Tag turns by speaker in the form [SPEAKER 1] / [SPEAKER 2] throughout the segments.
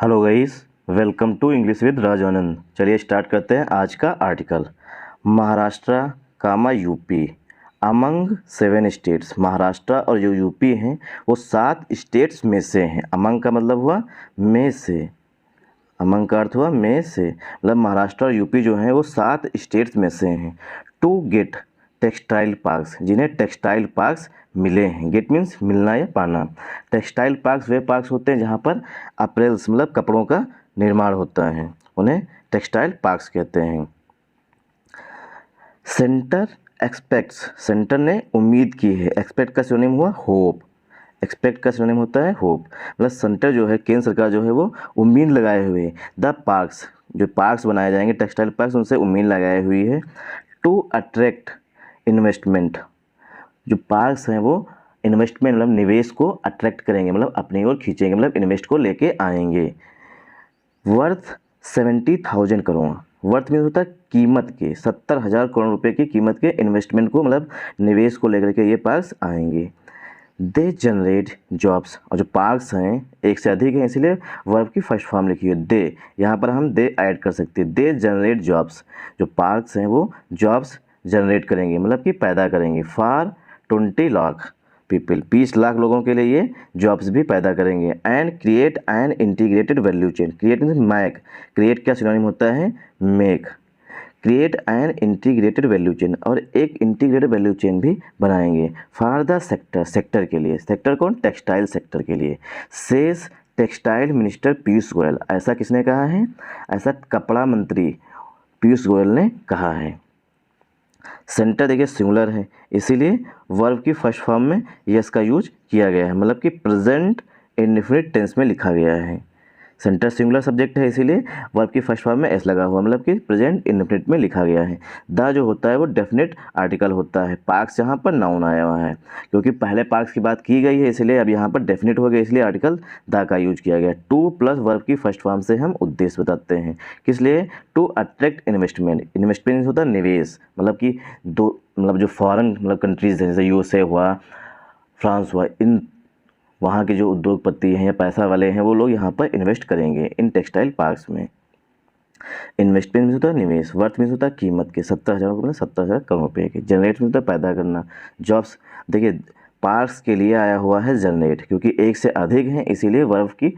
[SPEAKER 1] Hello guys, welcome to English with Raj Anand. चलिए start करते हैं आज का article. Maharashtra comma UP among 7 states. Maharashtra और जो यूपी हैं वो 7 स्टेट्स में से हैं। अमंग का मतलब हुआ में से, अमंग का अर्थ हुआ में से, मतलब महाराष्ट्र और यूपी जो हैं वो 7 स्टेट्स में से हैं। टू गेट टेक्सटाइल पार्क्स, जिन्हें टेक्सटाइल पार्क्स मिले हैं। गेट मीन्स मिलना या पाना। टेक्सटाइल पार्क्स वे पार्क्स होते हैं जहाँ पर अप्रैल्स मतलब कपड़ों का निर्माण होता है, उन्हें टेक्सटाइल पार्क्स कहते हैं। सेंटर एक्सपेक्ट्स, सेंटर ने उम्मीद की है। एक्सपेक्ट का सिनोनिम हुआ होप। एक्सपेक्ट का सिनोनिम होता है होप, मतलब सेंटर जो है, केंद्र सरकार जो है वो उम्मीद लगाए हुए है। द पार्क्स, जो पार्क्स बनाए जाएंगे टेक्सटाइल पार्क्स, उनसे उम्मीद लगाई हुई है। टू अट्रैक्ट इन्वेस्टमेंट, जो पार्क्स हैं वो इन्वेस्टमेंट मतलब निवेश को अट्रैक्ट करेंगे, मतलब अपनी ओर खींचेंगे, मतलब इन्वेस्ट को लेके आएंगे। वर्थ 70,000 करोड़, वर्थ मीन्स होता है कीमत के, 70,000 करोड़ रुपए की कीमत के इन्वेस्टमेंट को मतलब निवेश को लेकर के ये पार्क्स आएंगे। दे जनरेट जॉब्स, और जो पार्क्स हैं एक से अधिक हैं इसलिए वर्ब की फर्स्ट फॉर्म लिखी है दे। यहाँ पर हम दे ऐड कर सकते हैं। दे जनरेट जॉब्स, जो पार्क्स हैं वो जॉब्स जनरेट करेंगे मतलब कि पैदा करेंगे। फॉर 20 लाख पीपल, 20 लाख लोगों के लिए ये जॉब्स भी पैदा करेंगे। And create an integrated value chain, create means make, create क्या सिनोनिम होता है make. Create an integrated value chain, और एक इंटीग्रेटेड वैल्यू चेन भी बनाएंगे फॉर द सेक्टर, सेक्टर के लिए। सेक्टर कौन? टेक्सटाइल सेक्टर के लिए। Says textile minister Piyush Goyal, ऐसा किसने कहा है? ऐसा कपड़ा मंत्री पीयूष गोयल ने कहा है। सेंटर देखिए सिंगुलर है, इसीलिए वर्ब की फर्स्ट फॉर्म में यस का यूज किया गया है, मतलब कि प्रेजेंट इंडेफिनिट टेंस में लिखा गया है। सेंटर सिंगुलर सब्जेक्ट है इसीलिए वर्ब की फर्स्ट फॉर्म में एस लगा हुआ, मतलब कि प्रेजेंट इंडेफिनिट में लिखा गया है। द जो होता है वो डेफिनेट आर्टिकल होता है। पार्क्स यहाँ पर नाउन आया हुआ है, क्योंकि पहले पार्क्स की बात की गई है इसलिए अब यहाँ पर डेफिनेट हो गया, इसलिए आर्टिकल द का यूज किया गया। टू प्लस वर्ब की फर्स्ट फॉर्म से हम उद्देश्य बताते हैं, किस लिए? To attract investment. इन्वेस्टमेंट होता है निवेश, मतलब कि दो मतलब जो फॉरेन मतलब कंट्रीज है जैसे यूएसए हुआ, फ्रांस हुआ, इन वहाँ के जो उद्योगपति हैं या पैसा वाले हैं वो लोग यहाँ पर इन्वेस्ट करेंगे इन टेक्सटाइल पार्क्स में। इन्वेस्टमेंट में होता है निवेश, वर्थ में होता है कीमत के, 70,000 रुपये, 70,000 करोड़ रुपये के। जनरेट में होता है पैदा करना, जॉब्स। देखिए पार्क्स के लिए आया हुआ है जनरेट, क्योंकि एक से अधिक हैं इसीलिए वर्ब की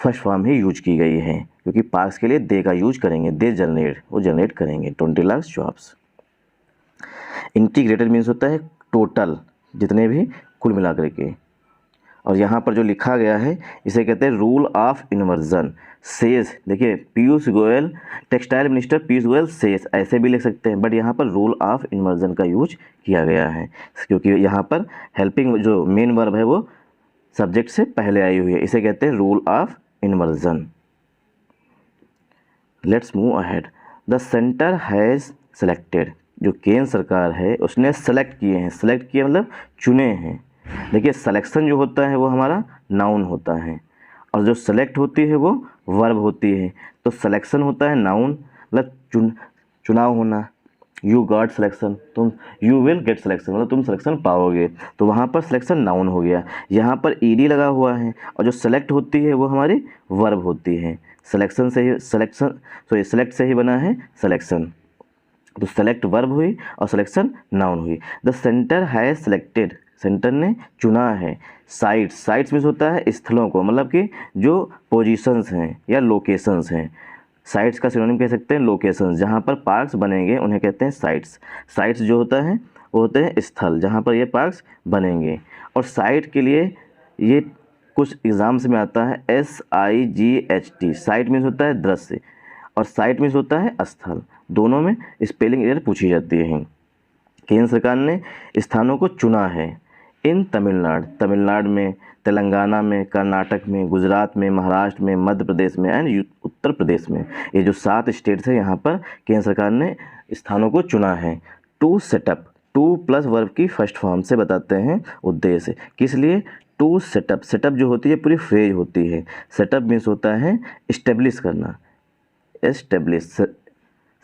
[SPEAKER 1] फर्स्ट फॉर्म ही यूज की गई है, क्योंकि पार्क्स के लिए दे का यूज करेंगे। दे जनरेट, वो जनरेट करेंगे 20 लाख जॉब्स। इंटीग्रेटेड मीन्स होता है टोटल, जितने भी कुल मिलाकर के। और यहाँ पर जो लिखा गया है इसे कहते हैं रूल ऑफ इन्वर्जन। सेज, देखिए Piyush Goyal, textile minister Piyush Goyal says, ऐसे भी लिख सकते हैं, बट यहाँ पर रूल ऑफ इन्वर्जन का यूज किया गया है, क्योंकि यहाँ पर हेल्पिंग जो मेन वर्ब है वो सब्जेक्ट से पहले आई हुई है, इसे कहते हैं rule of inversion. Let's move ahead. The centre has selected, जो केंद्र सरकार है उसने सेलेक्ट किए हैं। सेलेक्ट किए मतलब चुने हैं। देखिए सिलेक्शन जो होता है वो हमारा नाउन होता है, और जो सेलेक्ट होती है वो वर्ब होती है। तो सिलेक्शन होता है नाउन, मतलब चुनाव होना। यू गॉट सिलेक्शन, तुम यू विल गेट सिलेक्शन, मतलब तुम सिलेक्शन पाओगे, तो वहाँ पर सिलेक्शन नाउन हो गया। यहाँ पर ईडी लगा हुआ है, और जो सेलेक्ट होती है वो हमारी वर्ब होती है। सिलेक्शन से ही सेलेक्ट से ही बना है सिलेक्शन, तो सेलेक्ट वर्ब हुई और सिलेक्शन नाउन हुई। The centre has selected, centre ने चुना है। साइट्स, साइट्स मीन्स होता है स्थलों को, मतलब कि जो पोजीशंस हैं या लोकेशंस हैं। साइट्स का सिनोनिम कह सकते हैं लोकेशंस, जहाँ पर पार्क्स बनेंगे उन्हें कहते हैं साइट्स। साइट्स जो होता है वो होते हैं स्थल जहाँ पर ये पार्क्स बनेंगे। और साइट के लिए ये कुछ एग्जाम्स में आता है SIGHT। साइट मीन्स होता है दृश्य, और साइट मीन्स होता है स्थल। दोनों में स्पेलिंग एरर पूछी जाती है। केंद्र सरकार ने स्थानों को चुना है इन तमिलनाडु, तमिलनाडु में, तेलंगाना में, कर्नाटक में, गुजरात में, महाराष्ट्र में, मध्य प्रदेश में एंड उत्तर प्रदेश में। ये जो 7 स्टेट्स हैं यहाँ पर केंद्र सरकार ने स्थानों को चुना है। To set up, to plus verb की फर्स्ट फॉर्म से बताते हैं उद्देश्य, किस लिए? टू सेटअप, सेटअप जो होती है पूरी फ्रेज होती है। सेटअप मीन्स होता है इस्टेब्लिश करना, एस्टेब्लिश।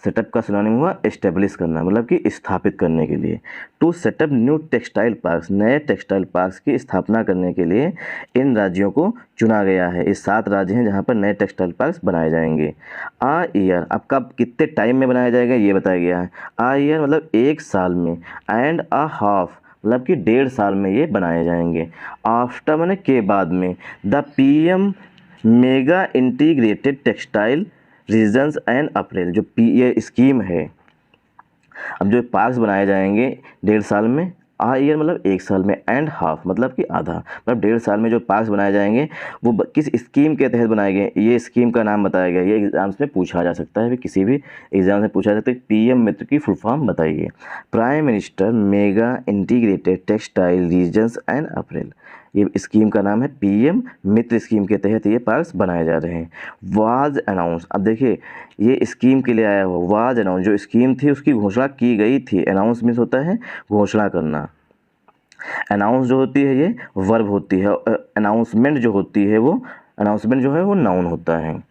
[SPEAKER 1] सेटअप का सिनोनिम हुआ एस्टेब्लिश करना, मतलब कि स्थापित करने के लिए। To set up new textile parks, नए टेक्सटाइल पार्क्स की स्थापना करने के लिए इन राज्यों को चुना गया है। ये 7 राज्य हैं जहाँ पर नए टेक्सटाइल पार्क्स बनाए जाएंगे। आ ईयर, अब कब कितने टाइम में बनाया जाएगा ये बताया गया है। आ ईयर मतलब 1 साल में, एंड अ हाफ मतलब कि 1.5 साल में ये बनाए जाएंगे। आफ्टर मैंने के बाद में, the PM mega integrated textile regions and apparel, जो ये स्कीम है, अब जो पार्क्स बनाए जाएंगे 1.5 साल में, आ ईयर मतलब 1 साल में, एंड हाफ मतलब कि आधा, मतलब 1.5 साल में जो पार्क्स बनाए जाएंगे वो किस स्कीम के तहत बनाए गए, ये स्कीम का नाम बताया गया। ये एग्जाम्स में पूछा जा सकता है, किसी भी एग्जाम में पूछा जा सकता है। पीएम मित्र की फुल फॉर्म बताइए। Prime minister mega integrated textile regions and apparel, ये स्कीम का नाम है पीएम मित्र स्कीम के तहत ये पार्क्स बनाए जा रहे हैं। वाज अनाउंस, अब देखिए ये स्कीम के लिए आया हुआ, वाज अनाउंस जो स्कीम थी उसकी घोषणा की गई थी। अनाउंस मीन्स होता है घोषणा करना। अनाउंस जो होती है ये वर्ब होती है, अनाउंसमेंट जो होती है वो, अनाउंसमेंट जो है वो नाउन होता है।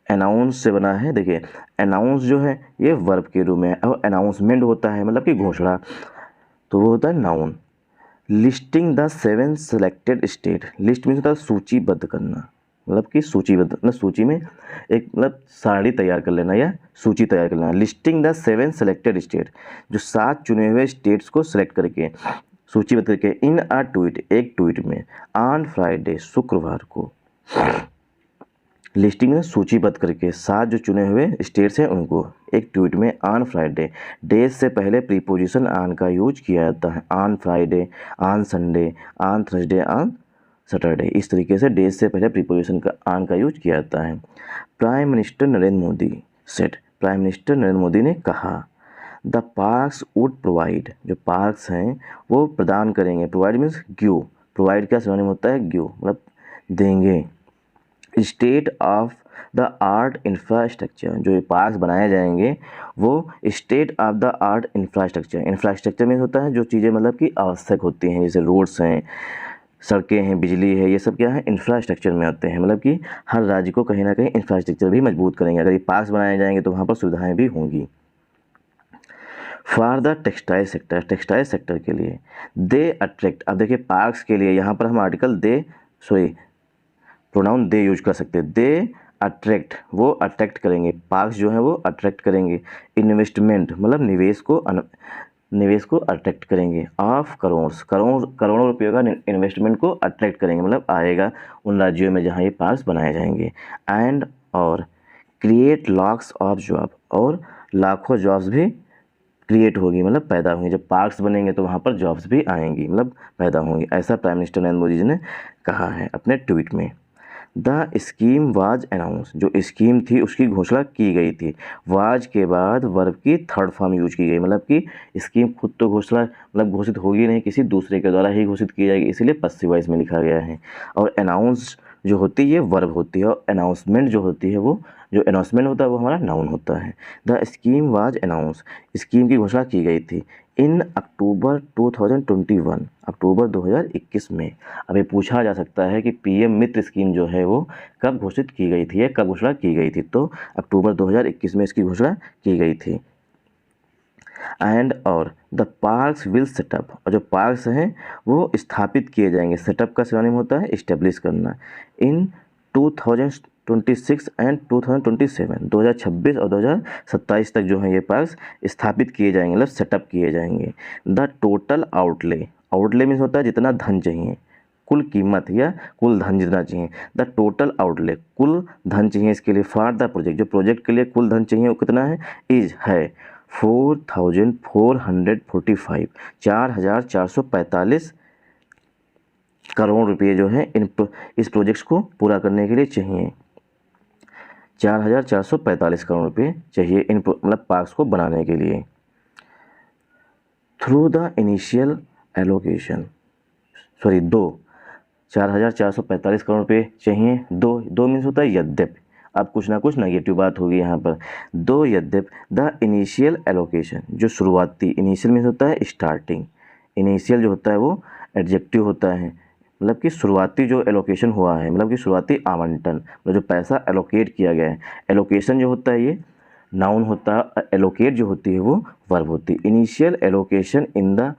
[SPEAKER 1] अनाउंस से बना है, देखिए अनाउंस जो है ये वर्ब के रूप में है, और अनाउंसमेंट होता है मतलब कि घोषणा, तो वो होता है noun. Listing the 7 selected state, list means होता है सूचीबद्ध करना, मतलब कि सूचीबद्ध मतलब सूची में एक मतलब सारणी तैयार कर लेना या सूची तैयार कर लेना। लिस्टिंग द 7 सेलेक्टेड स्टेट, जो 7 चुने हुए स्टेट्स को सेलेक्ट करके सूचीबद्ध करके, इन अ ट्वीट, एक ट्वीट में, ऑन फ्राइडे शुक्रवार को। लिस्टिंग में सूचीबद्ध करके 7 जो चुने हुए स्टेट्स हैं उनको एक ट्वीट में, ऑन फ्राइडे, डेज से पहले प्रीपोजिशन ऑन का यूज किया जाता है। On Friday, on Sunday, on Thursday, on Saturday, इस तरीके से डेज से पहले प्रीपोजिशन का ऑन का यूज किया जाता है। Prime minister Narendra Modi said, prime minister Narendra Modi ने कहा, द पार्क्स वुड प्रोवाइड, जो पार्क्स हैं वो प्रदान करेंगे, प्रोवाइड मीन्स गिव, प्रोवाइड का सिनोनिम होता है गिव, मतलब देंगे, state of the art infrastructure, जो ये पार्क्स बनाए जाएंगे वो state of the art infrastructure, infrastructure में होता है जो चीज़ें मतलब कि आवश्यक होती हैं, जैसे रोड्स हैं, सड़कें हैं, बिजली है, ये सब क्या है इंफ्रास्ट्रक्चर में आते हैं, मतलब कि हर राज्य को कहीं ना कहीं इंफ्रास्ट्रक्चर भी मजबूत करेंगे। अगर ये पार्क्स बनाए जाएंगे तो वहाँ पर सुविधाएँ भी होंगी। For the textile sector, textile sector के लिए, दे अट्रैक्ट, अब देखिए पार्क्स के लिए यहाँ पर हम आर्टिकल दे, सॉरी प्रोनाउन दे यूज कर सकते हैं। दे अट्रैक्ट, वो अट्रैक्ट करेंगे, पार्क्स जो है वो अट्रैक्ट करेंगे। इन्वेस्टमेंट मतलब निवेश को अट्रैक्ट करेंगे। ऑफ करोड़ों रुपये का इन्वेस्टमेंट को अट्रैक्ट करेंगे, मतलब आएगा उन राज्यों में जहाँ ये पार्क्स बनाए जाएंगे। एंड और क्रिएट लॉक्स ऑफ जॉब, और लाखों जॉब्स भी क्रिएट होगी, मतलब पैदा होंगी। जब पार्क्स बनेंगे तो वहाँ पर जॉब्स भी आएंगी, मतलब पैदा होंगी, ऐसा प्राइम मिनिस्टर नरेंद्र मोदी जी ने कहा है अपने ट्वीट में। द स्कीम वाज अनाउंस, जो स्कीम थी उसकी घोषणा की गई थी। वाज के बाद वर्ब की थर्ड फॉर्म यूज की गई, मतलब कि स्कीम खुद तो घोषणा मतलब घोषित होगी नहीं, किसी दूसरे के द्वारा ही घोषित की जाएगी, इसीलिए पसिव वॉइस में लिखा गया है। और अनाउंस जो होती है ये वर्ब होती है, और अनाउंसमेंट जो होती है वो, जो अनाउंसमेंट होता है वो हमारा नाउन होता है। The scheme was announce, scheme की घोषणा की गई थी। इन अक्टूबर 2021, अक्टूबर 2021 में। अब ये पूछा जा सकता है कि पीएम मित्र स्कीम जो है वो कब घोषित की गई थी, कब घोषणा की गई थी, तो अक्टूबर 2021 में इसकी घोषणा की गई थी। एंड और द पार्क्स विल सेटअप, और जो पार्क्स हैं वो स्थापित किए जाएंगे। सेटअप का सिनोनिम होता है इस्टेब्लिश करना। इन 2026 एंड 2027, 2026 और 2027 तक जो है ये पार्क्स स्थापित किए जाएंगे, मतलब सेटअप किए जाएंगे। The total outlay, outlay means होता है जितना धन चाहिए, कुल कीमत या कुल धन जितना चाहिए। द टोटल आउटले, कुल धन चाहिए इसके लिए। फॉर द प्रोजेक्ट, जो प्रोजेक्ट के लिए कुल धन चाहिए वो कितना है, इज है 4445, 4445 करोड़ रुपये जो है इस प्रोजेक्ट्स को पूरा करने के लिए चाहिए। 4445 करोड़ रुपये चाहिए इन मतलब पार्क्स को बनाने के लिए। Through the initial allocation, sorry 4445 crore रुपये चाहिए। दो मीन्स होता है यद्यपि, अब कुछ ना कुछ नेगेटिव बात होगी यहाँ पर। दो यद्यपि द इनिशियल एलोकेशन, जो शुरुआती, इनिशियल मीन्स होता है स्टार्टिंग, इनिशियल जो होता है वो एडजेक्टिव होता है, मतलब कि शुरुआती जो एलोकेशन हुआ है, मतलब कि शुरुआती आवंटन, मतलब जो पैसा एलोकेट किया गया है। एलोकेशन जो होता है ये नाउन होता है, एलोकेट जो होती है वो वर्ब होती है। इनिशियल एलोकेशन इन द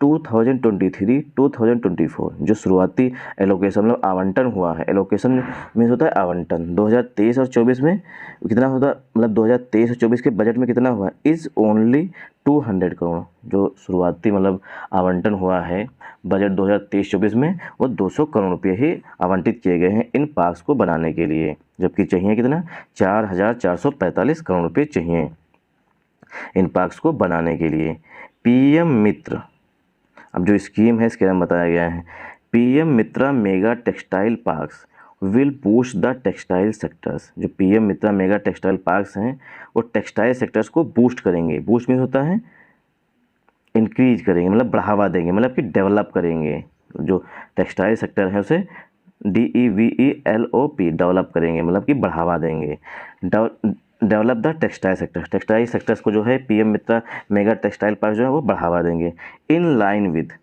[SPEAKER 1] 2023-2024 जो शुरुआती एलोकेशन मतलब आवंटन हुआ है, एलोकेशन मीन्स होता है आवंटन, 2023 और 24 में कितना होता मतलब 2023 और 24 के बजट में कितना हुआ इज़ ओनली 200 करोड़। जो शुरुआती मतलब आवंटन हुआ है बजट 2023-24 में वो 200 करोड़ रुपये ही आवंटित किए गए हैं इन पार्क्स को बनाने के लिए, जबकि चाहिए कितना 4445 करोड़ रुपये चाहिए इन पार्क्स को बनाने के लिए। पीएम मित्र, अब जो स्कीम है इसके बारे में बताया गया है, PM Mitra mega textile parks will boost the textile sectors. जो पीएम मित्रा मेगा टेक्सटाइल पार्क्स हैं वो टेक्सटाइल सेक्टर्स को बूस्ट करेंगे। बूस्ट मीन्स होता है इंक्रीज करेंगे, मतलब बढ़ावा देंगे, मतलब कि डेवलप करेंगे। जो टेक्सटाइल सेक्टर है उसे DEVELOP डेवलप करेंगे, मतलब कि बढ़ावा देंगे। Develop the textile sector, textile sectors को जो है पीएम मित्रा मेगा टेक्सटाइल पार्क जो है वो बढ़ावा देंगे। इन लाइन विद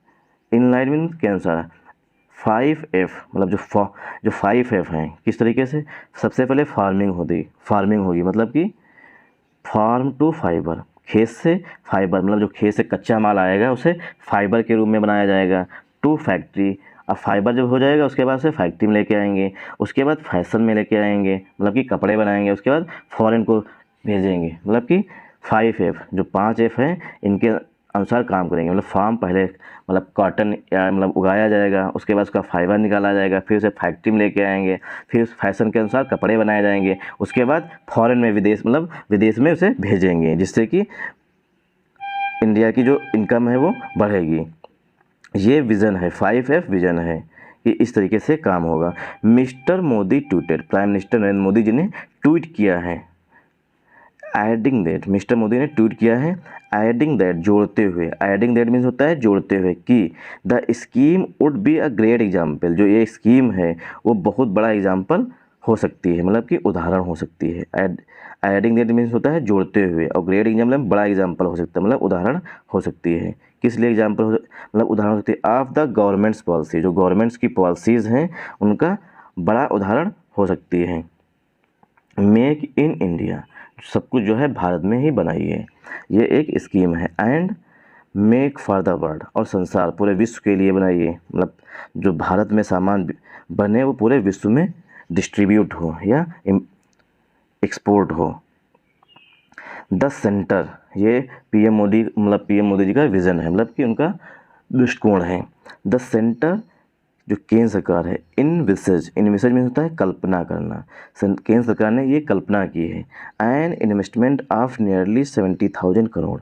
[SPEAKER 1] के अनुसार 5F, मतलब जो 5F हैं किस तरीके से, सबसे पहले फार्मिंग होगी, मतलब कि फार्म टू फाइबर, खेत से फाइबर, मतलब जो खेत से कच्चा माल आएगा उसे फाइबर के रूप में बनाया जाएगा। टू फैक्ट्री, अब फाइबर जब हो जाएगा उसके बाद से फैक्ट्री में लेके आएंगे, उसके बाद फैशन में लेके आएंगे, मतलब कि कपड़े बनाएंगे, उसके बाद फॉरेन को भेजेंगे, मतलब कि 5F जो 5F हैं इनके अनुसार काम करेंगे। मतलब फार्म पहले मतलब कॉटन या मतलब उगाया जाएगा, उसके बाद उसका फाइबर निकाला जाएगा, फिर उसे फैक्ट्री में लेके आएंगे, फिर उस फैशन के अनुसार कपड़े बनाए जाएंगे, उसके बाद फॉरेन में विदेश में उसे भेजेंगे, जिससे कि इंडिया की जो इनकम है वो बढ़ेगी। ये विज़न है, 5F विज़न है कि इस तरीके से काम होगा। Mister Modi tweeted, prime minister Narendra Modi ji ने ट्वीट किया है, एडिंग दैट, मिस्टर मोदी ने ट्वीट किया है एडिंग दैट, जोड़ते हुए, एडिंग दैट मीन्स होता है जोड़ते हुए, कि the scheme would be a great example, जो ये स्कीम है वो बहुत बड़ा एग्जाम्पल हो सकती है, मतलब कि उदाहरण हो सकती है। एडिंग दैट मीन्स होता है जोड़ते हुए, और ग्रेट एग्जाम्पल मतलब बड़ा एग्जाम्पल हो सकता है, मतलब उदाहरण हो सकती है। किस लिए एग्जाम्पल मतलब उदाहरण हो सकती है, ऑफ द गवर्नमेंट्स पॉलिसी, जो गवर्नमेंट्स की पॉलिसीज़ हैं उनका बड़ा उदाहरण हो सकती है। मेक इन इंडिया, सब कुछ जो है भारत में ही बनाई है, ये एक स्कीम है। And make for the world, और संसार पूरे विश्व के लिए बनाई है, मतलब जो भारत में सामान बने वो पूरे विश्व में डिस्ट्रीब्यूट हो या एक्सपोर्ट हो। द सेंटर, ये पीएम मोदी जी का विज़न है, मतलब कि उनका दृष्टिकोण है। द सेंटर जो केंद्र सरकार है, इनविसेज में होता है कल्पना करना, केंद्र सरकार ने ये कल्पना की है। An investment of nearly 70,000 crore,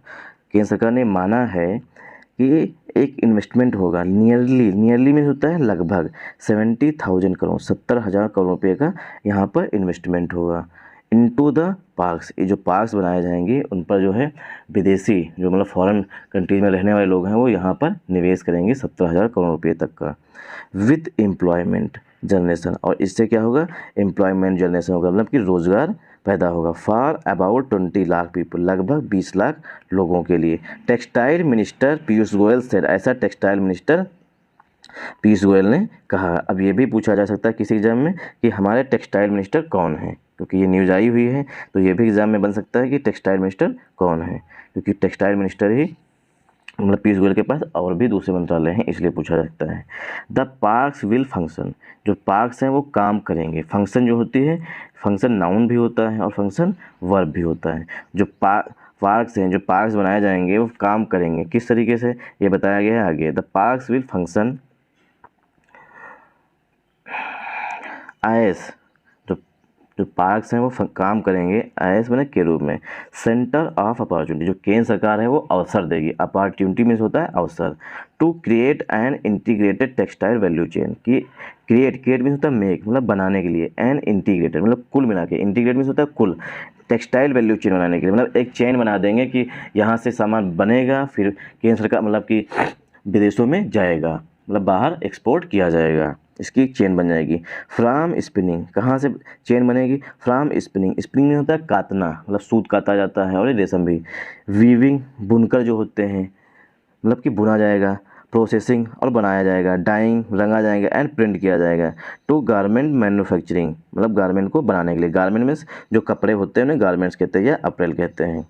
[SPEAKER 1] केंद्र सरकार ने माना है कि एक इन्वेस्टमेंट होगा, नियरली में होता है लगभग 70,000 करोड़, 70,000 करोड़ रुपये का यहाँ पर इन्वेस्टमेंट होगा। इनटू द पार्क्स, ये जो पार्क्स बनाए जाएंगे उन पर जो है विदेशी जो मतलब फॉरेन कंट्रीज में रहने वाले लोग हैं वो यहाँ पर निवेश करेंगे 70,000 करोड़ रुपये तक का। विथ एम्प्लॉयमेंट जनरेशन, और इससे क्या होगा, एम्प्लॉयमेंट जनरेशन होगा, मतलब कि रोज़गार पैदा होगा। फॉर अबाउट 20 लाख पीपल, लगभग 20 लाख लोगों के लिए। Textile minister Piyush Goyal said, ऐसा टेक्सटाइल मिनिस्टर पीयूष गोयल ने कहा। अब ये भी पूछा जा सकता है किसी एग्जाम में कि हमारे टेक्सटाइल मिनिस्टर कौन है, क्योंकि ये न्यूज़ आई हुई है, तो ये भी एग्जाम में बन सकता है कि टेक्सटाइल मिनिस्टर कौन है, क्योंकि टेक्सटाइल मिनिस्टर ही मतलब पीयूष गोयल के पास और भी दूसरे मंत्रालय हैं, इसलिए पूछा जा सकता है। द पार्क्स विल फंक्शन, जो पार्क्स हैं वो काम करेंगे। फंक्शन जो होती है, फंक्शन नाउन भी होता है और फंक्शन वर्ब भी होता है। जो पार्क्स हैं, जो पार्क्स बनाए जाएंगे वो काम करेंगे, किस तरीके से ये बताया गया है आगे। The parks will function as, जो पार्क्स हैं वो काम करेंगे एज मैंने के रूप में, सेंटर ऑफ अपॉर्चुनिटी, जो केंद्र सरकार है वो अवसर देगी। अपॉर्चुनिटी मीन्स होता है अवसर। To create an integrated textile value chain, की क्रिएट मीन्स होता है मेक, मतलब बनाने के लिए, एन इंटीग्रेटेड मतलब कुल मिला के, इंटीग्रेट मीन्स होता है कुल, टेक्सटाइल वैल्यू चेन बनाने के लिए, मतलब एक चेन बना देंगे कि यहाँ से सामान बनेगा फिर केंद्र सरकार मतलब कि विदेशों में जाएगा, मतलब बाहर एक्सपोर्ट किया जाएगा, इसकी चेन बन जाएगी। फ्राम स्पिनिंग, कहाँ से चेन बनेगी, फ्राम स्पिनिंग में होता है कातना, मतलब सूत काता जाता है, और ये रेशम भी। वीविंग, बुनकर जो होते हैं, मतलब कि बुना जाएगा। प्रोसेसिंग और बनाया जाएगा, डाइंग रंगा जाएगा एंड प्रिंट किया जाएगा। टू गारमेंट मैन्युफैक्चरिंग मतलब गारमेंट को बनाने के लिए, गारमेंट मीन्स जो कपड़े होते हैं उन्हें गारमेंट्स कहते हैं या अप्रैल कहते हैं।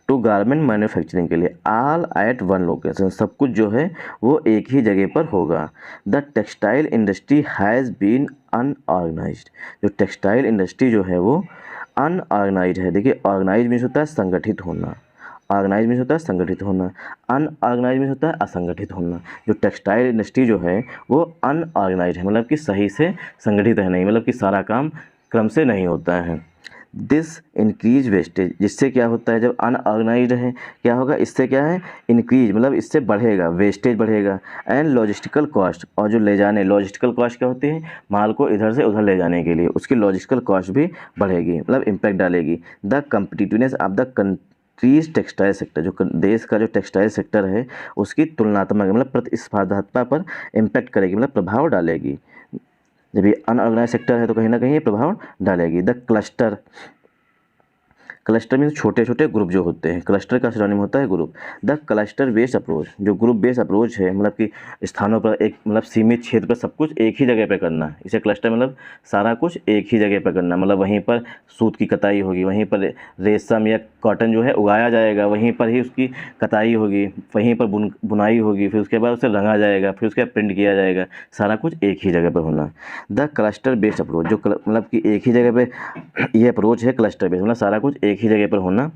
[SPEAKER 1] टू गारमेंट मैन्युफैक्चरिंग के लिए ऑल एट वन लोकेशन, सब कुछ जो है वो एक ही जगह पर होगा। The textile industry has been unorganised, जो टेक्सटाइल इंडस्ट्री जो है वो अनऑर्गेनाइज्ड है। देखिए ऑर्गेनाइज मीन्स होता है संगठित होना, ऑर्गेनाइज मीन्स होता है संगठित होना, अनऑर्गेनाइज मीन्स होता है असंगठित होना। जो टेक्सटाइल इंडस्ट्री जो है वो अनऑर्गेनाइज है, मतलब कि सही से संगठित है नहीं, मतलब कि सारा काम क्रम से नहीं होता है। दिस इंक्रीज वेस्टेज, जिससे क्या होता है जब अनऑर्गेनाइज्ड है क्या होगा, इससे क्या है इंक्रीज मतलब इससे बढ़ेगा, वेस्टेज बढ़ेगा। एंड लॉजिस्टिकल कॉस्ट, और जो ले जाने लॉजिस्टिकल कॉस्ट क्या होती है, माल को इधर से उधर ले जाने के लिए उसकी लॉजिस्टिकल कॉस्ट भी बढ़ेगी, मतलब इम्पैक्ट डालेगी। The competitiveness of the countries textile sector, जो देश का जो टेक्सटाइल सेक्टर है उसकी तुलनात्मक मतलब प्रतिस्पर्धात्मकता पर इम्पैक्ट करेगी, मतलब प्रभाव डालेगी। जब ये अनऑर्गेनाइज सेक्टर है तो कहीं ना कहीं ये प्रभाव डालेगी। द क्लस्टर, क्लस्टर मीन्स छोटे छोटे ग्रुप जो होते हैं, क्लस्टर का सिनोनिम होता है group. The cluster based approach, जो ग्रुप बेस्ड अप्रोच है मतलब कि स्थानों पर एक मतलब सीमित क्षेत्र पर सब कुछ एक ही जगह पर करना, इसे क्लस्टर मतलब सारा कुछ एक ही जगह पर करना, मतलब वहीं पर सूत की कताई होगी, वहीं पर रेशम या कॉटन जो है उगाया जाएगा, वहीं पर ही उसकी कताई होगी, वहीं पर बुनाई होगी, फिर उसके बाद उसे रंगा जाएगा, फिर उसके बाद प्रिंट किया जाएगा, सारा कुछ एक ही जगह पर होना। द क्लस्टर बेस्ड अप्रोच, जो मतलब कि एक ही जगह पे ये अप्रोच है क्लस्टर बेस्ड, मतलब सारा कुछ एक ही जगह पर होना।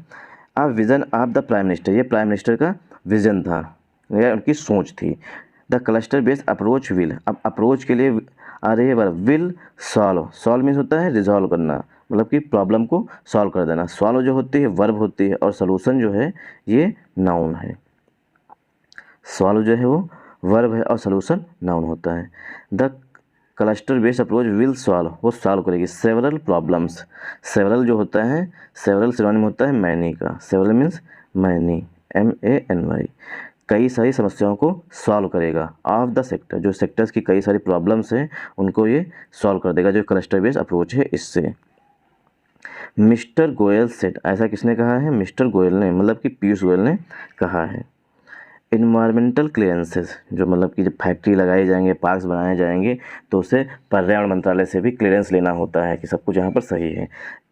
[SPEAKER 1] A vision of the prime minister, ये प्राइम मिनिस्टर का विज़न था या उनकी सोच थी। The cluster based approach will, अब अप्रोच के लिए आ रही है verb will solve, solve means होता है रिजॉल्व करना, मतलब कि प्रॉब्लम को सॉल्व कर देना। सॉल्व जो होती है वर्ब होती है और सॉल्यूशन जो है ये नाउन है। सॉल्व जो है वो वर्ब है और सॉल्यूशन नाउन होता है। The cluster based approach will solve, वो सॉल्व करेगी सेवरल प्रॉब्लम्स। सेवरल जो होता है, सेवरल सिनोनिम होता है मैनी का, सेवरल मीन्स मैनी, MANY, कई सारी समस्याओं को सॉल्व करेगा। ऑफ द सेक्टर, जो सेक्टर्स की कई सारी प्रॉब्लम्स हैं उनको ये सॉल्व कर देगा, जो क्लस्टर बेस्ड अप्रोच है इससे। मिस्टर गोयल सेट, ऐसा किसने कहा है, मिस्टर गोयल ने, मतलब कि पीयूष गोयल ने कहा है। इन्वायरमेंटल क्लियरेंसेस, जो मतलब कि जब फैक्ट्री लगाए जाएंगे, पार्क्स बनाए जाएंगे तो उसे पर्यावरण मंत्रालय से भी क्लियरेंस लेना होता है कि सब कुछ यहाँ पर सही है।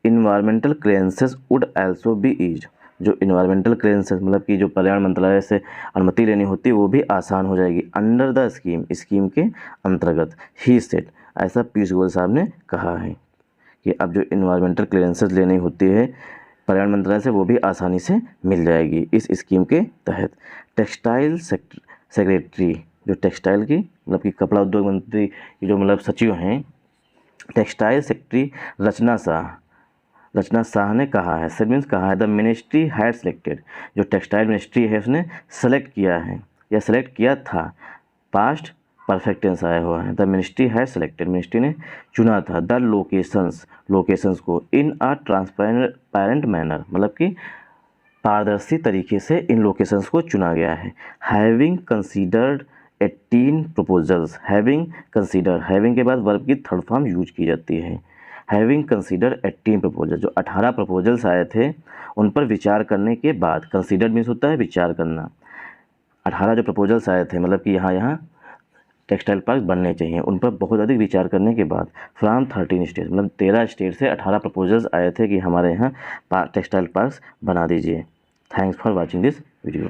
[SPEAKER 1] Environmental clearances would also be ease, जो इन्वायरमेंटल क्लियरेंसेस मतलब कि जो पर्यावरण मंत्रालय से अनुमति लेनी होती है वो भी आसान हो जाएगी। अंडर द स्कीम, स्कीम के अंतर्गत। ही सेट, ऐसा पीयूष गोयल साहब ने कहा है कि अब जो इन्वायरमेंटल क्लियरेंसेस लेनी होती है पर्यावरण मंत्रालय से वो भी आसानी से मिल जाएगी इस स्कीम के तहत। टेक्सटाइल सेक्रेटरी, जो टेक्सटाइल की मतलब कि कपड़ा उद्योग मंत्री जो मतलब सचिव हैं, टेक्सटाइल सेक्रेटरी रचना शाह ने कहा है, सेट मीन्स कहा है, द मिनिस्ट्री हैड सिलेक्टेड, जो टेक्सटाइल मिनिस्ट्री है उसने सेलेक्ट किया है या सेलेक्ट किया था, पास्ट परफेक्ट टेंस आया हुआ है। The ministry had selected, ministry ने चुना था। द लोकेशंस को इन अ ट्रांसपेरेंट मैनर, मतलब कि पारदर्शी तरीके से इन लोकेशंस को चुना गया है। Having considered 18 proposals, having consider, having के बाद वर्ब की थर्ड फॉर्म यूज की जाती है। हैविंग कंसीडर 18 प्रपोजल, जो 18 प्रपोजल्स आए थे उन पर विचार करने के बाद, कंसीडर मीन्स होता है विचार करना। 18 जो प्रपोजल्स आए थे मतलब कि यहाँ टेक्सटाइल पार्क बनने चाहिए, उन पर बहुत अधिक विचार करने के बाद फ्रॉम 13 स्टेट, मतलब 13 स्टेट से 18 प्रपोजल्स आए थे कि हमारे यहाँ टेक्सटाइल पार्क बना दीजिए। Thanks for watching this video.